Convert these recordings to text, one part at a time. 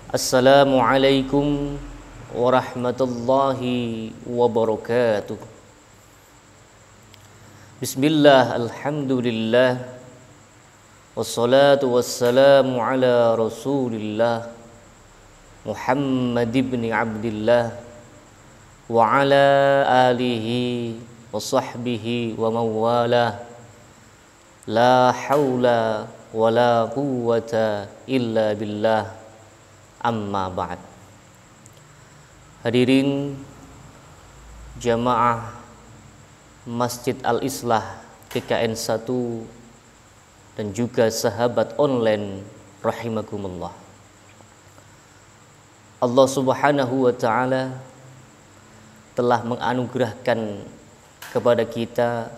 Assalamualaikum warahmatullahi wabarakatuh. Bismillah, alhamdulillah, wassalatu wassalamu ala rasulillah Muhammad ibn Abdillah wa ala alihi wa sahbihi wa mawalah. La hawla wa la quwwata illa billah, amma ba'd. Hadirin jamaah Masjid Al-Islah GKN 1 dan juga sahabat online rahimakumullah. Allah Subhanahu wa taala telah menganugerahkan kepada kita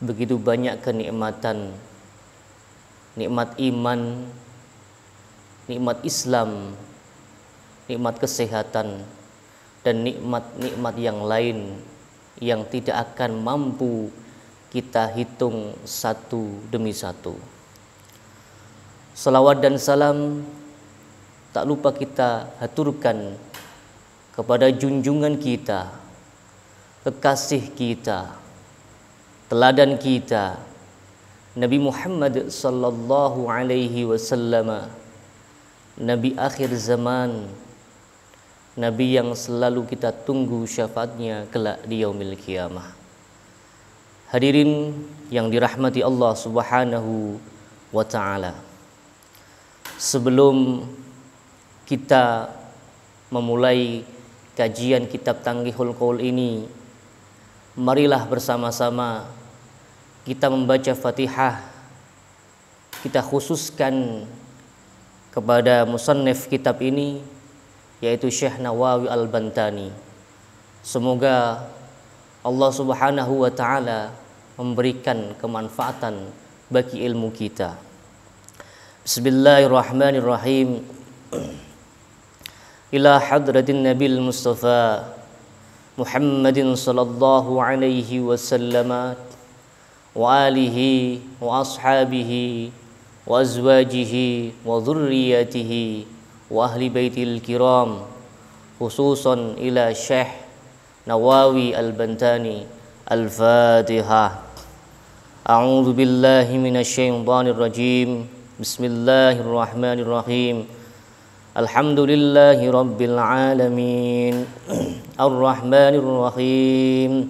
begitu banyak kenikmatan, nikmat iman, nikmat Islam, nikmat kesehatan, dan nikmat-nikmat yang lain yang tidak akan mampu kita hitung satu demi satu. Salawat dan salam tak lupa kita haturkan kepada junjungan kita, kekasih kita, teladan kita, Nabi Muhammad sallallahu alaihi wasallam, Nabi akhir zaman, Nabi yang selalu kita tunggu syafaatnya kelak di yaumil qiyamah. Hadirin yang dirahmati Allah Subhanahu wa taala. Sebelum kita memulai kajian kitab Tanghihul Qaul ini, marilah bersama-sama kita membaca Fatihah. Kita khususkan kepada musannif kitab ini, yaitu Syekh Nawawi Al-Bantani. Semoga Allah Subhanahu wa taala memberikan kemanfaatan bagi ilmu kita. Bismillahirrahmanirrahim. Ila hadratin Nabil Mustafa Muhammadin sallallahu alaihi wasallam wa alihi wa ashabihi wa azwajihi wa dhurriyyatihi wa ahli baitil kiram, khususan ila Syekh Nawawi Al-Bantani. Al-Fatihah. A'udzu billahi minasyaitonir rajim. Bismillahirrahmanirrahim. Alhamdulillahi rabbil alamin. Ar-Rahmanir Rahim.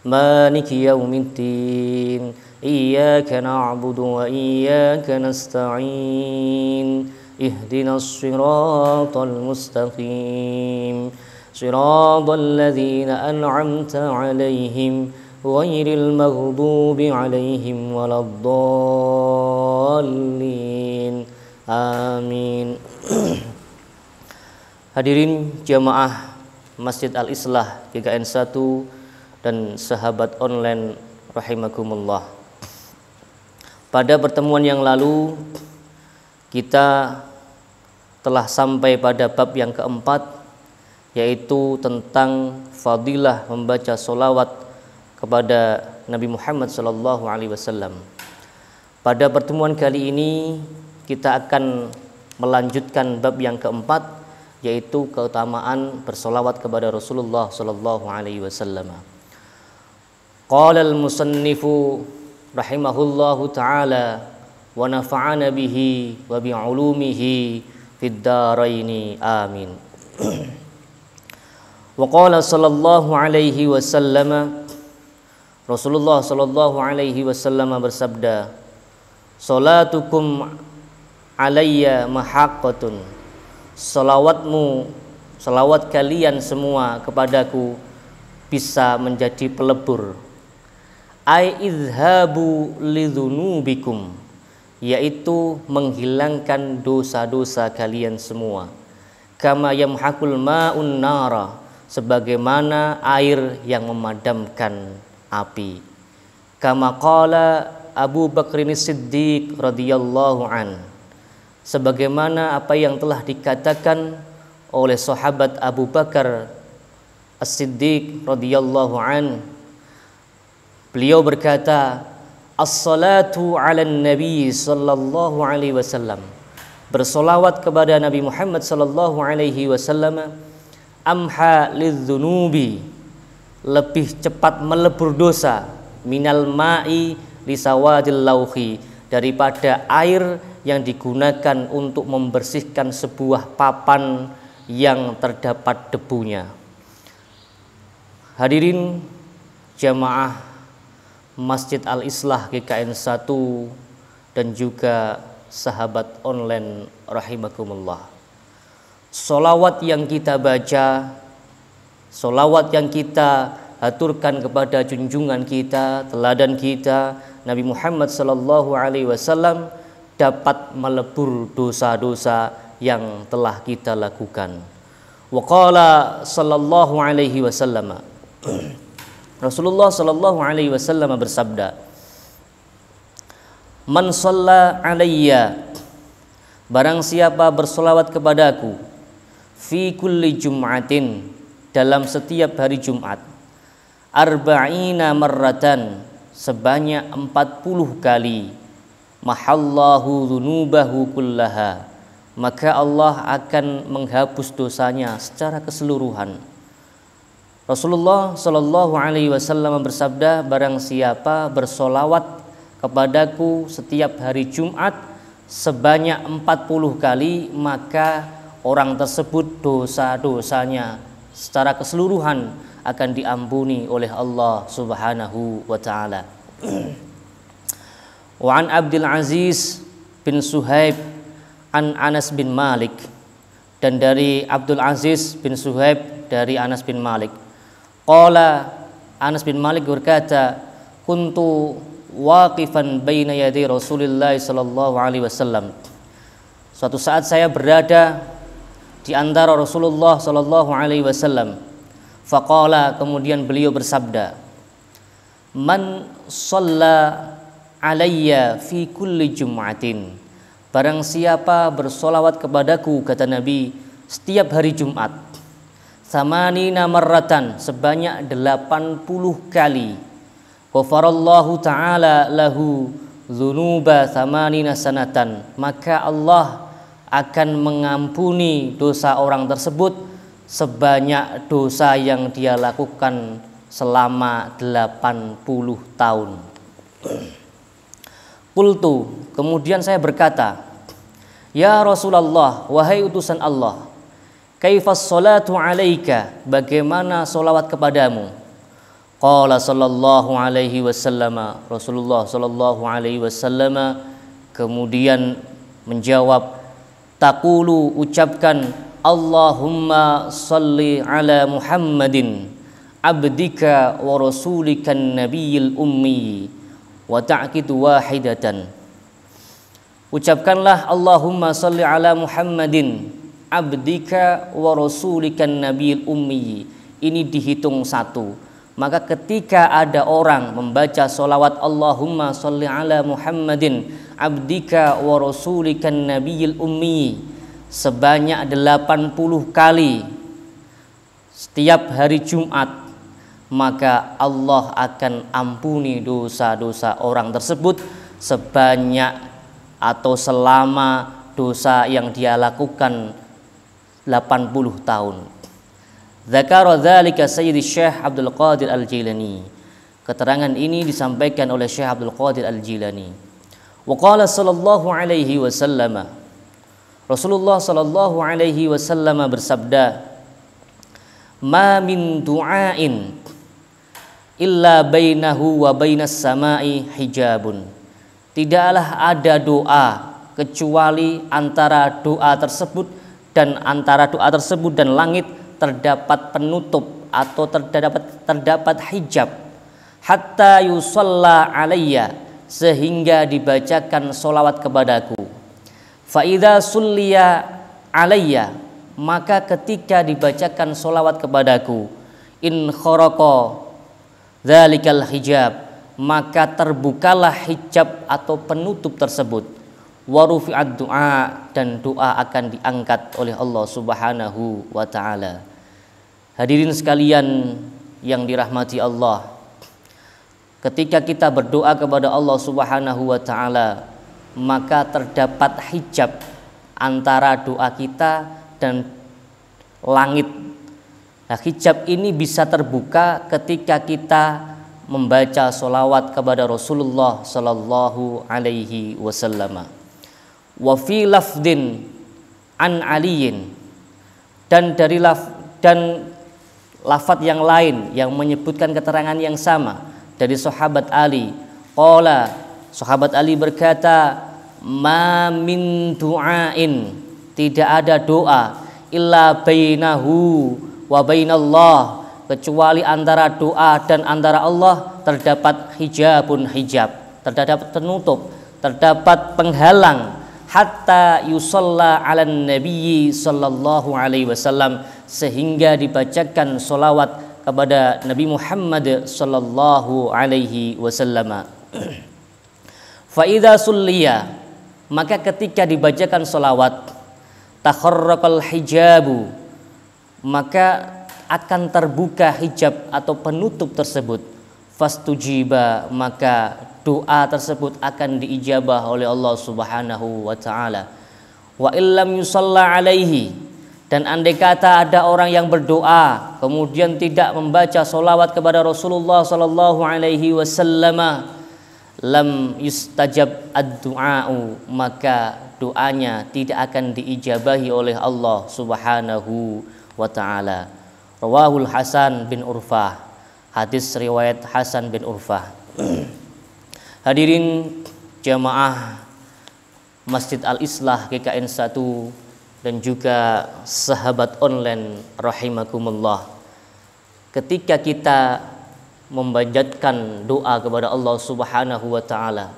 Maliki yaumiddin. Iyyaka na'budu wa iyyaka nasta'in. Ihdinas siratal mustaqim. Siratal ladzina an'amta 'alaihim ghairil maghdubi 'alaihim waladdallin. Amin. Hadirin jamaah Masjid Al-Islah GKN 1 dan sahabat online rahimakumullah. Pada pertemuan yang lalu kita telah sampai pada bab yang keempat, yaitu tentang fadilah membaca solawat kepada Nabi Muhammad SAW. Pada pertemuan kali ini kita akan melanjutkan bab yang keempat, yaitu keutamaan bersolawat kepada Rasulullah SAW. Qala al-musannifu rahimahullahu ta'ala wa nafa'ana bihi wa bi'ulumihi fid daraini amin. Wa qala sallallahu alaihi wasallam, Rasulullah sallallahu alaihi wasallam bersabda, salatukum alayya mahaqqatun. Salawat kalian semua kepadaku bisa menjadi pelebur. Ai idhabu lidzunubikum, yaitu menghilangkan dosa-dosa kalian semua. Kama yamhaqul ma'un nara, sebagaimana air yang memadamkan api. Kama qala Abu Bakrin Siddiq radhiyallahu an, sebagaimana apa yang telah dikatakan oleh sahabat Abu Bakar As-Siddiq radhiyallahu an. Beliau berkata, as-salatu 'alan nabi sallallahu alaihi wasallam, bersolawat kepada Nabi Muhammad sallallahu alaihi wasallam amha lidzunubi, lebih cepat melebur dosa, minal ma'i lisawadil lauhi, daripada air yang digunakan untuk membersihkan sebuah papan yang terdapat debunya. Hadirin jamaah Masjid Al-Islah GKN 1 dan juga sahabat online rahimakumullah. Solawat yang kita baca, solawat yang kita haturkan kepada junjungan kita, teladan kita, Nabi Muhammad sallallahu alaihi wasallam, dapat melebur dosa-dosa yang telah kita lakukan. Wa qala sallallahu alaihi wasallam, Rasulullah sallallahu alaihi wasallam bersabda, "Man shalla alayya," barang siapa bersolawat kepadaku, fi kulli jum'atin, dalam setiap hari Jumat, arba'ina marratan, sebanyak 40 kali, mahallahu dzunubahu kullaha, maka Allah akan menghapus dosanya secara keseluruhan. Rasulullah sallallahu alaihi wasallam bersabda, barang siapa bersolawat kepadaku setiap hari Jumat sebanyak 40 kali, maka orang tersebut dosa-dosanya secara keseluruhan akan diampuni oleh Allah Subhanahu wa taala. Wa an Abdul Aziz bin Suhaib an Anas bin Malik, dan dari Abdul Aziz bin Suhaib dari Anas bin Malik. Qala, Anas bin Malik berkata, kuntu waqifan baina yaday Rasulillah sallallahu alaihi wasallam. Suatu saat saya berada di antara Rasulullah sallallahu alaihi wasallam. Faqala, kemudian beliau bersabda, man shalla alayya fi kulli jum'atin, barang siapa bersolawat kepadaku, kata Nabi, setiap hari Jumat, samanina marratan, sebanyak 80 kali, ghafarallahu ta'ala lahu dzunuba samanina sanatan, maka Allah akan mengampuni dosa orang tersebut sebanyak dosa yang dia lakukan selama 80 tahun. Qultu, kemudian saya berkata, ya Rasulullah, wahai utusan Allah, kaifas salatu alaika, bagaimana solawat kepadamu? Qala sallallahu alaihi wasallam, Rasulullah sallallahu alaihi wasallam kemudian menjawab, taqulu, ucapkan, Allahumma salli ala Muhammadin abdika wa rasulikan nabiyil ummi wa ta'kitu wahidatan. Ucapkanlah Allahumma salli ala Muhammadin abdika wa rasulikan nabiyil ummi. Ini dihitung satu. Maka ketika ada orang membaca solawat Allahumma salli ala Muhammadin abdika wa rasulikan nabiyil ummi sebanyak 80 kali setiap hari Jumat, maka Allah akan ampuni dosa-dosa orang tersebut sebanyak atau selama dosa yang dia lakukan 80 tahun. Dzakara dzalika Sayyid Syekh Abdul Qadir Al-Jilani. Keterangan ini disampaikan oleh Syekh Abdul Qadir Al-Jilani. Wa qala sallallahu alaihi wasallam, Rasulullah sallallahu alaihi wasallam bersabda, ma min du'ain illa bainahu wa bainas samai hijabun. Tidaklah ada doa kecuali antara doa tersebut dan langit terdapat penutup atau terdapat hijab, hatta yusalla alayya, sehingga dibacakan solawat kepadaku. Fa idza sulliya alayya, maka ketika dibacakan solawat kepadaku, in kharaqa dzalikal hijab, maka terbukalah hijab atau penutup tersebut, wa rufi'ad du'a, dan doa akan diangkat oleh Allah Subhanahu wa taala. Hadirin sekalian yang dirahmati Allah, ketika kita berdoa kepada Allah Subhanahu wa taala, maka terdapat hijab antara doa kita dan langit. Nah, hijab ini bisa terbuka ketika kita membaca sholawat kepada Rasulullah Sallallahu Alaihi Wasallam. Wa fi lafdin an aliyin, dan dari lafaz yang lain yang menyebutkan keterangan yang sama dari sahabat Ali. Qala, sahabat Ali berkata, ma min du'ain, tidak ada doa illa bainahu wa bainallah, kecuali antara doa dan antara Allah terdapat hijabun, hijab, terdapat penutup, terdapat penghalang, hatta yusalla ala nabiyyi sallallahu alaihi wasallam, sehingga dibacakan solawat kepada Nabi Muhammad sallallahu alaihi wasallam. Fa idza sulliya, maka ketika dibacakan solawat, takharraqal hijabu, maka akan terbuka hijab atau penutup tersebut. Fastujiba, maka doa tersebut akan diijabah oleh Allah Subhanahu wa taala. Wa illam yusalla alaihi, dan andai kata ada orang yang berdoa kemudian tidak membaca solawat kepada Rasulullah sallallahu alaihi wasallam, lam yustajab ad-du'a'u, maka doanya tidak akan diijabahi oleh Allah Subhanahu wa taala. Rawahul Hasan bin Urfah, hadis riwayat Hasan bin Urfah. Hadirin jamaah Masjid Al-Islah GKN 1 dan juga sahabat online rahimakumullah, ketika kita memanjatkan doa kepada Allah Subhanahu wa taala,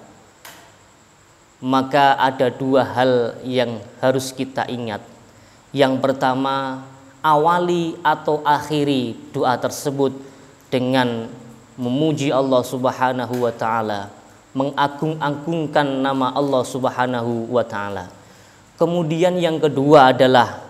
maka ada dua hal yang harus kita ingat. Yang pertama, awali atau akhiri doa tersebut dengan memuji Allah Subhanahu wa taala, mengagung-agungkan nama Allah Subhanahu wa taala. Kemudian yang kedua adalah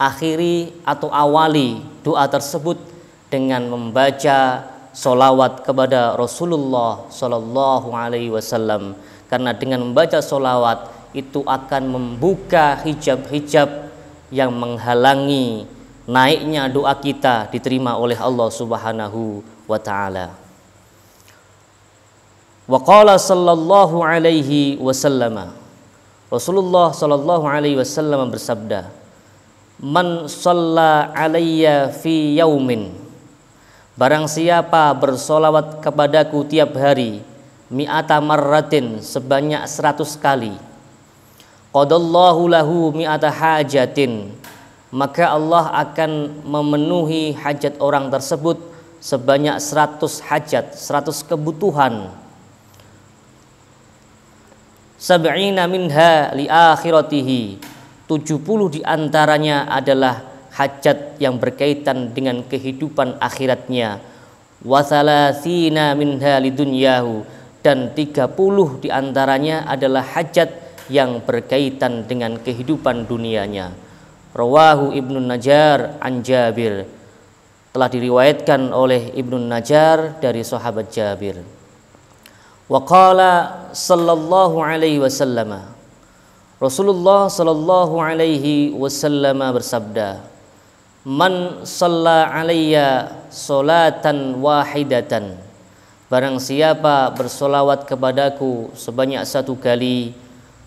akhiri atau awali doa tersebut dengan membaca solawat kepada Rasulullah Sallallahu Alaihi Wasallam, karena dengan membaca solawat itu akan membuka hijab-hijab yang menghalangi naiknya doa kita diterima oleh Allah Subhanahu wa taala. Wa qala sallallahu alaihi wasallam, Rasulullah sallallahu alaihi wasallam bersabda, man shalla alayya fi yaumin, barang siapa bersolawat kepadaku tiap hari, mi'ata marratin, sebanyak 100 kali, qadallahu lahu mi'ata hajatin, maka Allah akan memenuhi hajat orang tersebut sebanyak 100 hajat, 100 kebutuhan. Sab'ina minha li akhiratihi, 70 diantaranya adalah hajat yang berkaitan dengan kehidupan akhiratnya. Wa thalathina minha li dunyahu, dan 30 diantaranya adalah hajat yang berkaitan dengan kehidupan dunianya. Rawahu Ibnu Najjar an Jabir, telah diriwayatkan oleh Ibnu Najjar dari sahabat Jabir. Wa qala sallallahu alaihi wasallam, Rasulullah sallallahu alaihi wasallam bersabda, man shalla alayya salatan wahidatan, barang siapa bersolawat kepadaku sebanyak 1 kali,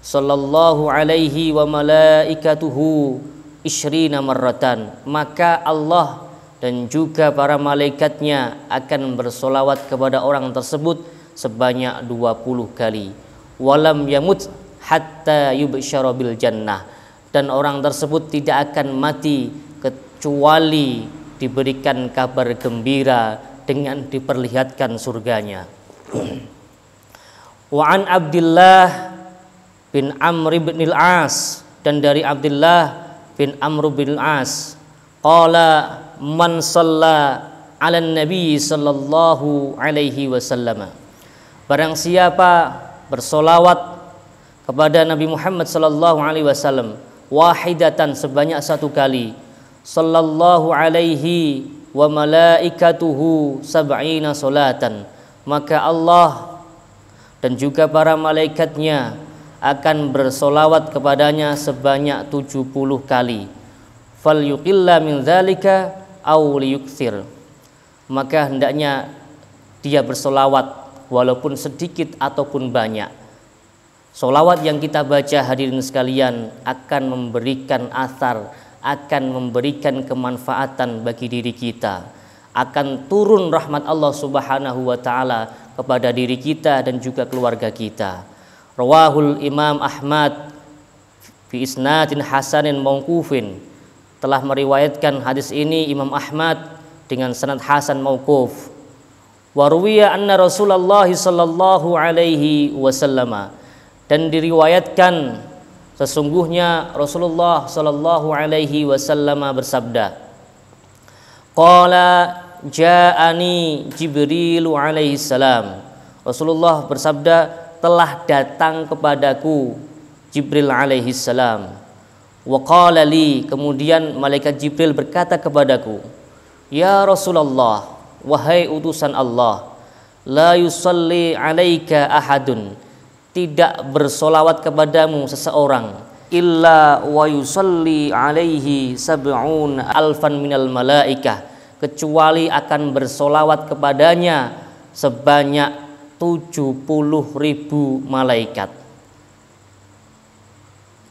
sallallahu alaihi wa malaikatuhu isyrina marratan, maka Allah dan juga para malaikatnya akan bersolawat kepada orang tersebut sebanyak 20 kali. Walam yamut hatta yubsyara bil jannah, dan orang tersebut tidak akan mati kecuali diberikan kabar gembira dengan diperlihatkan surganya. Wa an Abdullah bin Amr bin al-As, dan dari Abdullah bin Amr bin al-As, qala man shalla ala nabi sallallahu alaihi wasallam, barang siapa bersolawat kepada Nabi Muhammad sallallahu alaihi wasallam wahidatan, sebanyak 1 kali, sallallahu alaihi wa malaikatuhu sab'ina salatan, maka Allah dan juga para malaikatnya akan bersolawat kepadanya sebanyak 70 kali. Fal yuqilla min dzalika aw liyuktsir. Maka hendaknya dia bersolawat walaupun sedikit ataupun banyak. Solawat yang kita baca hadirin sekalian akan memberikan athar, akan memberikan kemanfaatan bagi diri kita, akan turun rahmat Allah Subhanahu wa taala kepada diri kita dan juga keluarga kita. Rawahul Imam Ahmad fi isnadin hasanin mauqufin. Telah meriwayatkan hadis ini Imam Ahmad dengan sanad hasan mauquf. Wa ruwiya anna Rasulullah sallallahu alaihi wasallam, dan diriwayatkan sesungguhnya Rasulullah sallallahu alaihi wasallam bersabda, qala ja'ani Jibril alaihi salam. Rasulullah bersabda, telah datang kepadaku Jibril alaihi salam. Wa qala li, kemudian malaikat Jibril berkata kepadaku, ya Rasulullah, wahai utusan Allah, la yusalli alaika ahadun, tidak bersolawat kepadamu seseorang, illa wa yusalli alaihi sab'un alfan minal malaikah, kecuali akan bersolawat kepadanya sebanyak 70.000 malaikat.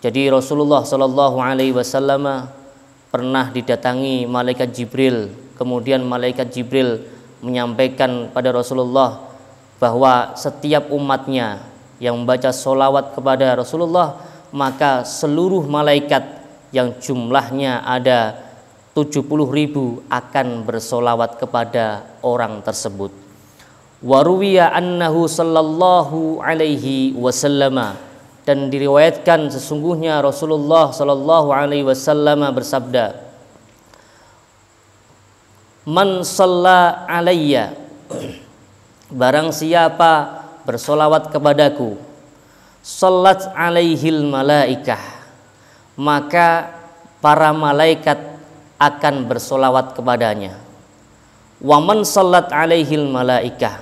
Jadi Rasulullah Shallallahu Alaihi Wasallam pernah didatangi malaikat Jibril. Kemudian malaikat Jibril menyampaikan pada Rasulullah bahwa setiap umatnya yang membaca solawat kepada Rasulullah, maka seluruh malaikat yang jumlahnya ada 70.000 akan bersolawat kepada orang tersebut. Waruwiya annahu sallallahu alaihi wasallam, dan diriwayatkan sesungguhnya Rasulullah sallallahu alaihi wasallam bersabda, man shalla alayya, barang siapa bersolawat kepadaku, shallat alaihil malaikah, maka para malaikat akan bersolawat kepadanya. Wa man shallat alaihil malaikah,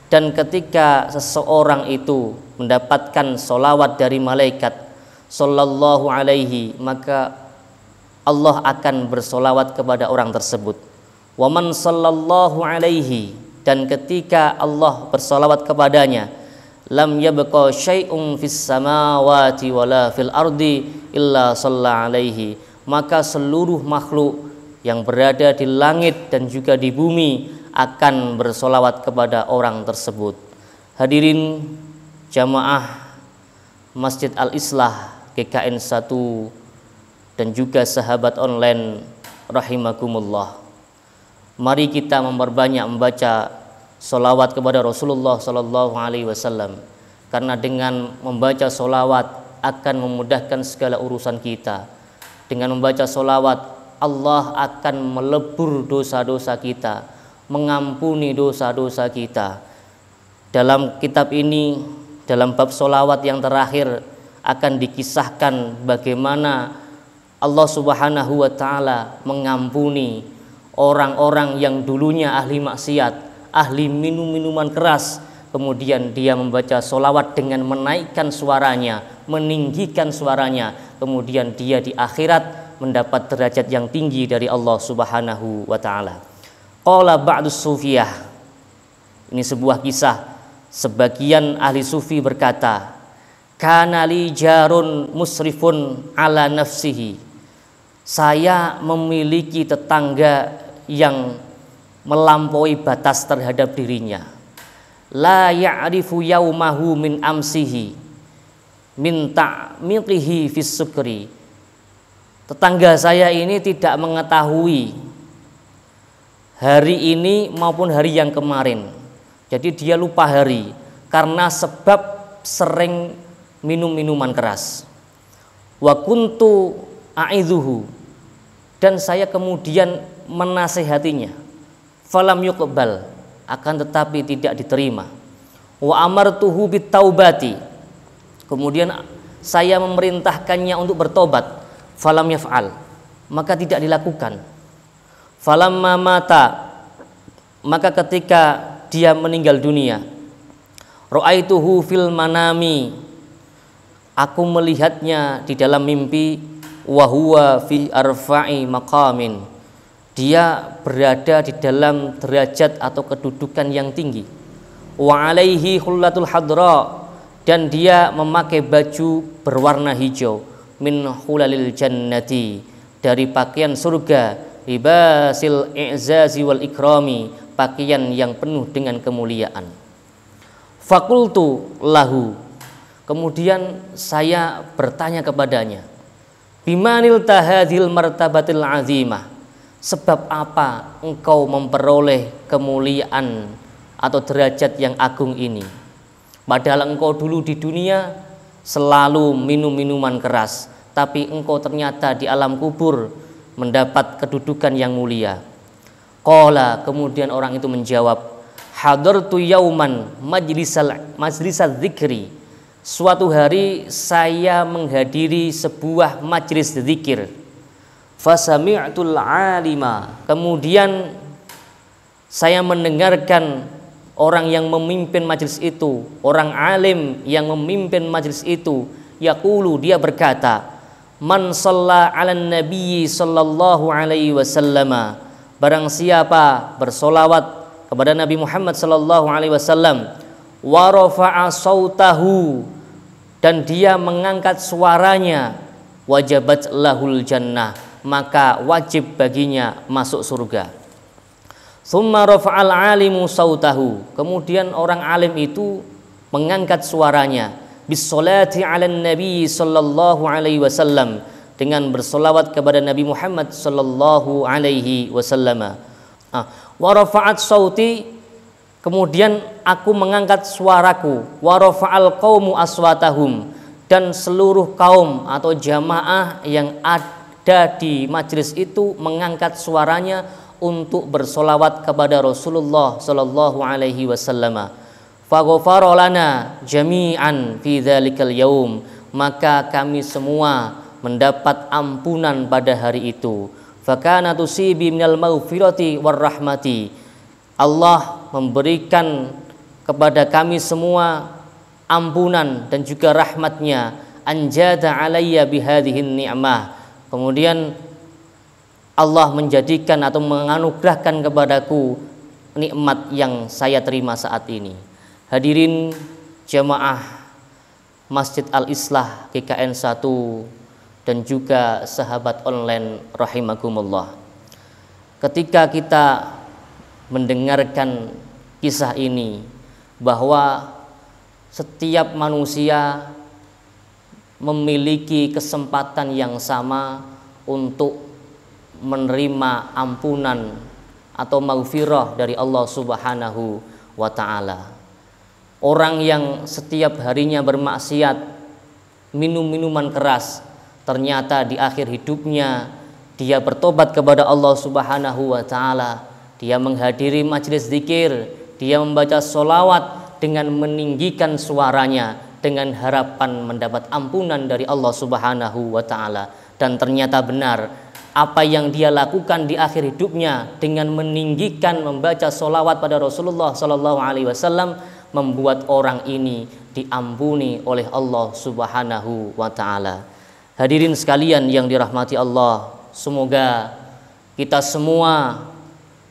dan ketika seseorang itu mendapatkan solawat dari malaikat sallallahu alaihi, maka Allah akan bersolawat kepada orang tersebut. Wa man sallallahu alaihi, dan ketika Allah bersolawat kepadanya, lam yabqa syai'un fis samawati wala fil ardi illa shalla alaihi, maka seluruh makhluk yang berada di langit dan juga di bumi akan bersolawat kepada orang tersebut. Hadirin jamaah Masjid Al-Islah GKN 1 dan juga sahabat online rahimakumullah, mari kita memperbanyak membaca solawat kepada Rasulullah Sallallahu Alaihi Wasallam, karena dengan membaca solawat akan memudahkan segala urusan kita. Dengan membaca solawat Allah akan melebur dosa-dosa kita, mengampuni dosa-dosa kita. Dalam kitab ini, dalam bab solawat yang terakhir, akan dikisahkan bagaimana Allah Subhanahu wa ta'ala mengampuni orang-orang yang dulunya ahli maksiat, ahli minum-minuman keras, kemudian dia membaca solawat dengan menaikkan suaranya, meninggikan suaranya, kemudian dia di akhirat mendapat derajat yang tinggi dari Allah Subhanahu wa ta'ala. Qala ba'dus sufiyah, ini sebuah kisah, sebagian ahli sufi berkata, kana li jarun musrifun ala nafsihi, saya memiliki tetangga yang melampaui batas terhadap dirinya. La ya'rifu yaumahu min amsihi min ta'miqihi fis sukri, tetangga saya ini tidak mengetahui hari ini maupun hari yang kemarin. Jadi dia lupa hari karena sebab sering minum minuman keras. Wa kuntu a'idzuhu, dan saya kemudian menasehatinya. Falam yuqbal, akan tetapi tidak diterima. Wa amartuhu bitaubati, kemudian saya memerintahkannya untuk bertobat. Falam yaf'al, maka tidak dilakukan. Falamma mata, maka ketika dia meninggal dunia, ra'aituhu fil manami, Aku melihatnya di dalam mimpi, wa huwa fi arfa'i maqamin. Dia berada di dalam derajat atau kedudukan yang tinggi. Wa alaihi hullatul hadra, dan dia memakai baju berwarna hijau, min hulalil jannati, dari pakaian surga, libasil i'zazi wal ikrami, pakaian yang penuh dengan kemuliaan. Fakultu lahu, kemudian saya bertanya kepadanya, bimanil tahadil martabatil azimah, sebab apa engkau memperoleh kemuliaan atau derajat yang agung ini, padahal engkau dulu di dunia selalu minum minuman keras, tapi engkau ternyata di alam kubur mendapat kedudukan yang mulia. Qala, kemudian orang itu menjawab, hadartu yauman majlisal dzikri, suatu hari saya menghadiri sebuah majlis zikir. Fasami'tul alima, kemudian saya mendengarkan orang yang memimpin majlis itu, orang alim yang memimpin majlis itu, yaqulu, dia berkata, man shalla 'alan nabiyyi sallallahu alaihi wasallam, barang siapa bersolawat kepada Nabi Muhammad sallallahu alaihi wasallam, wa rafa'a sautahu, dan dia mengangkat suaranya, wajabat lahul jannah, maka wajib baginya masuk surga. Tsumma rafa'al alimu sautahu, kemudian orang alim itu mengangkat suaranya, bis-sholati 'alan nabi sallallahu alaihi wasallam, dengan bersolawat kepada Nabi Muhammad sallallahu alaihi wasallam. Wa rafa'at sauti, kemudian aku mengangkat suaraku, wa rafa'al qaumu aswatahum, dan seluruh kaum atau jamaah yang ada di majlis itu mengangkat suaranya untuk bersolawat kepada Rasulullah sallallahu alaihi wasallam. Faghfara lana jami'an fi dzalikal yaum, maka kami semua mendapat ampunan pada hari itu. Fakana tusibi minal maghfirati war rahmati, Allah memberikan kepada kami semua ampunan dan juga rahmatnya. Anjada alayya bihadhihin ni'mah, kemudian Allah menjadikan atau menganugerahkan kepadaku nikmat yang saya terima saat ini. Hadirin jamaah Masjid Al-Islah GKN 1 dan juga sahabat online rahimakumullah. Ketika kita mendengarkan kisah ini, bahwa setiap manusia memiliki kesempatan yang sama untuk menerima ampunan atau maghfirah dari Allah Subhanahu wa ta'ala. Orang yang setiap harinya bermaksiat, minum minuman keras, ternyata di akhir hidupnya dia bertobat kepada Allah Subhanahu wa ta'ala, dia menghadiri majelis zikir, dia membaca sholawat dengan meninggikan suaranya dengan harapan mendapat ampunan dari Allah Subhanahu wa ta'ala. Dan ternyata benar, apa yang dia lakukan di akhir hidupnya dengan meninggikan membaca sholawat pada Rasulullah Sallallahu Alaihi Wasallam membuat orang ini diampuni oleh Allah Subhanahu wa ta'ala. Hadirin sekalian yang dirahmati Allah, semoga kita semua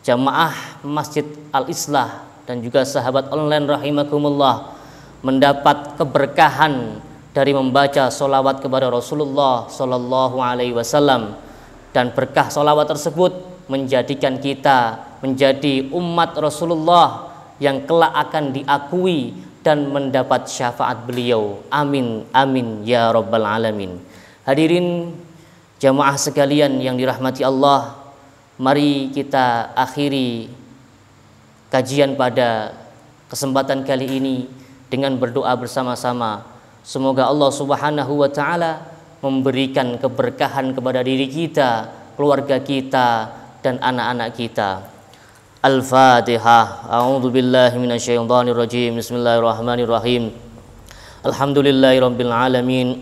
jamaah Masjid Al-Islah dan juga sahabat online rahimakumullah mendapat keberkahan dari membaca sholawat kepada Rasulullah Sallallahu Alaihi Wasallam, dan berkah sholawat tersebut menjadikan kita menjadi umat Rasulullah yang kelak akan diakui dan mendapat syafaat beliau. Amin, amin ya rabbal alamin. Hadirin jamaah sekalian yang dirahmati Allah, mari kita akhiri kajian pada kesempatan kali ini dengan berdoa bersama-sama. Semoga Allah Subhanahu wa ta'ala memberikan keberkahan kepada diri kita, keluarga kita, dan anak-anak kita. Al-Fatihah. A'udzu billahi minasyaitonir rajim. Bismillahirrahmanirrahim. Alhamdulillahirabbil alamin.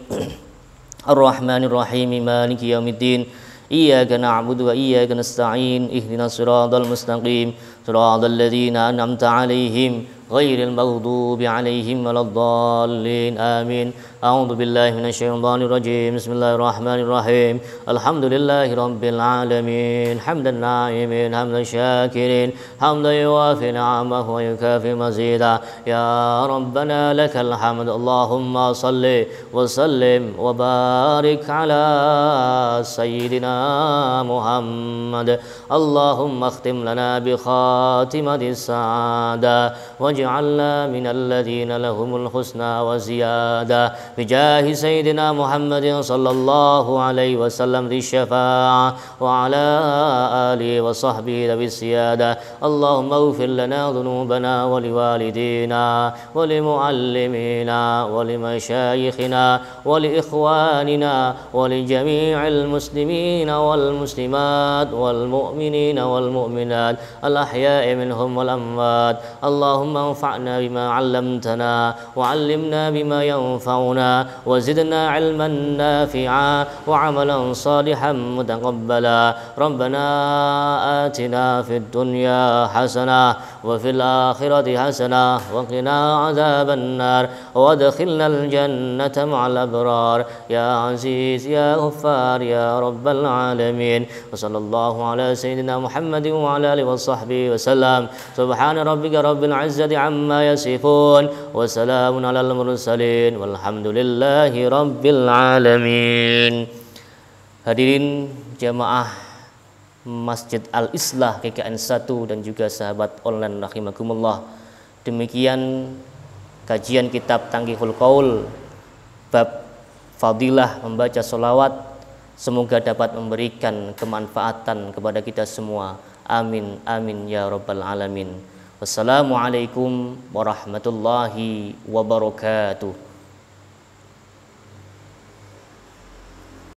Ar-Rahmanir Rahim. Maliki yaumiddin. Iyyaka na'budu wa iyyaka nasta'in. Ihdinas siratal mustaqim. Siratal ladzina an'amta 'alaihim ghairil maghdubi 'alaihim waladdallin. Amin. A'udzu billahi minasyaitonir rajim. Bismillahirrahmanirrahim. Alhamdulillahi rabbil alamin. Hamdan na'imin, hamdan syakirin, hamdan yuwafi ni'amahu wa yukafi mazida. Ya Rabbana lakal hamd. Allahumma salli wa sallim wa barik ala sayyidina Muhammad. Allahumma akhtim lana bi khatimati sa'ada waj'alna minal ladzina lahumul husna wa ziyada bijahi sayyidina Muhammadin sallallahu alaihi wasallam di syafa'ah wa ala alihi wa sahbihi bi siyada. Allahumma ighfir lana dhunubana wa liwalidina wa limuallimina wa limashayikhina wa liikhwanina wa lijami'il muslimina wal muslimat wal mu'minina wal mu'minat al ahya'i minhum wal amwat. Allahumma anfa'na bima 'allamtana wa 'allimna bima yanfa'una wa zidna 'ilman nafi'a wa 'amalan salihan mutaqabbala. Rabbana atina fid dunya hasanah wa fil akhirati hasanah wa qina 'adzaban nar wa adkhilna al jannata ma'al abrar ya aziz ya ghaffar ya rabbal alamin. Wa sallallahu ala sayyidina Muhammadin wa ala alihi wa sahbihi wa sallam. Subhana rabbika rabbil izzati amma yasifun wa salamun alal mursalin walhamdulillahi rabbil alamin. Hadirin jamaah Masjid Al-Islah KKN 1 dan juga sahabat online rahimakumullah. Demikian kajian kitab Tanqihul Qaul bab fadilah membaca sholawat. Semoga dapat memberikan kemanfaatan kepada kita semua. Amin amin ya rabbal alamin. Wassalamualaikum warahmatullahi wabarakatuh.